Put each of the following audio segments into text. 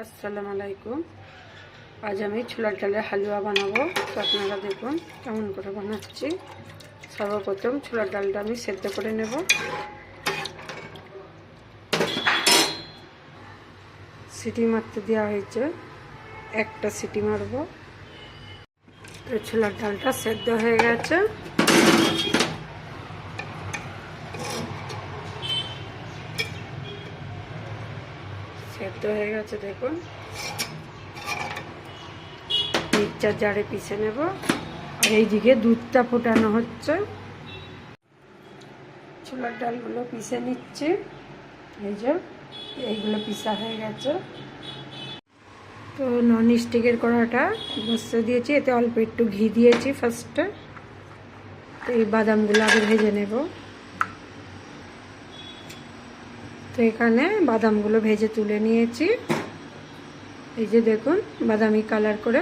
আসসালামু আলাইকুম। আজ আমি ছোলার ডালের হালুয়া বানাবো। তো আপনারা দেখুন কেমন করে বানাচ্ছি। সর্বপ্রথম ছোলার ডালটা আমি সেদ্ধ করে নেব। সিটি মারতে দেওয়া হয়েছে, একটা সিটি মারব। ছোলার ডালটা সেদ্ধ হয়ে গেছে। সেদ্ধ হয়ে গেছে দেখুন। মিক্সচার জারে পিষে নেব। আর এইদিকে দুধটা ফোটানো হচ্ছে। ছোলার ডালগুলো পিষে নিচ্ছি। এই যে এইগুলো পিষা হয়ে গেছে। তো নন স্টিকের কড়াটা বসিয়ে দিয়েছি, এতে অল্প একটু ঘি দিয়েছি ফার্স্টে। তো এই বাদামগুলো আগে ভেজে নেব। তো এখানে বাদামগুলো ভেজে তুলে নিয়েছি। এই যে দেখুন বাদামি কালার করে।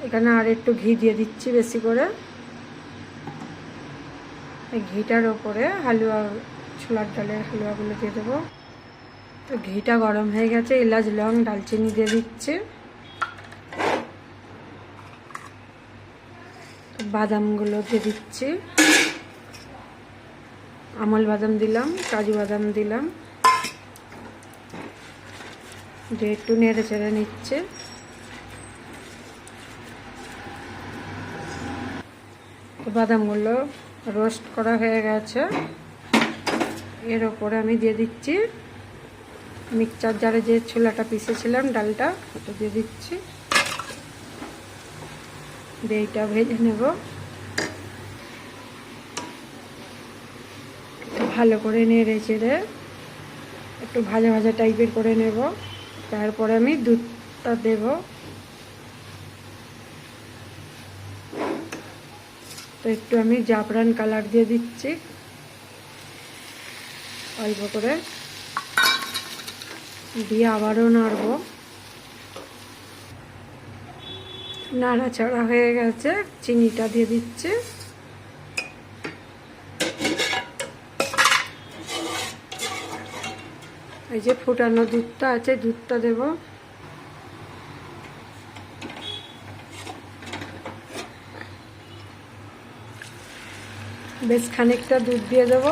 এখানে আর একটু ঘি দিয়ে দিচ্ছি বেশি করে। এই ঘিটার ওপরে ছোলার ডালের হালুয়াগুলো দিয়ে দেবো। তো ঘিটা গরম হয়ে গেছে, এলাচ লং ডালচিনি দিয়ে দিচ্ছি। বাদামগুলো দিয়ে দিচ্ছি। আমল বাদাম দিলাম, কাজু বাদাম দিলাম, দিয়ে একটু নেড়ে চেড়ে নিচ্ছে। তো বাদামগুলো রোস্ট করা হয়ে গেছে। এর ওপরে আমি দিয়ে দিচ্ছি মিক্সচার জারে যে ছোলাটা পিষেছিলাম ডালটা, ওটা দিয়ে দিচ্ছি। দিয়ে এইটা ভেজে নেব। ভালো করে নেড়ে চেড়ে একটু ভাজা ভাজা টাইপের করে নেব। তারপরে আমি দুধটা দেব। তো একটু আমি জাফরান কালার দিয়ে দিচ্ছি অল্প করে, দিয়ে আবারও নাড়ব। নাড়াচাড়া হয়ে গেছে, চিনিটা দিয়ে দিচ্ছি। এই যে ফুটানো দুধটা আছে, দুধটা দেব। বেশ খানিকটা দুধ দিয়ে দেব।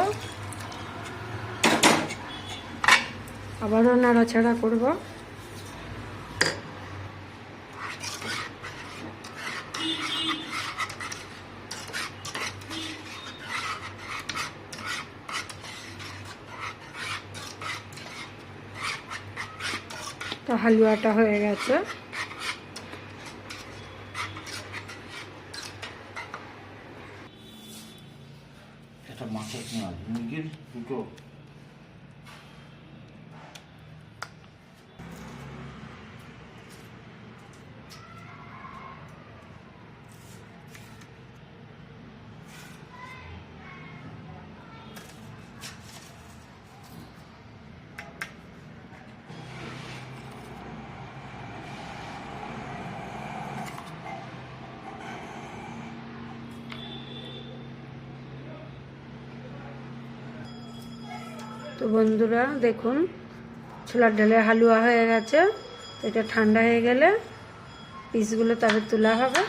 আবারও নাড়াচাড়া করব। তো হালুয়াটা হয়ে গেছে। একটা মাছের মুরগির দুটো তো বন্ধুরা দেখুন ছোলার ডালের হালুয়া হয়ে গেছে। এটা ঠান্ডা হয়ে গেলে পিসগুলো তবে তোলা হবে।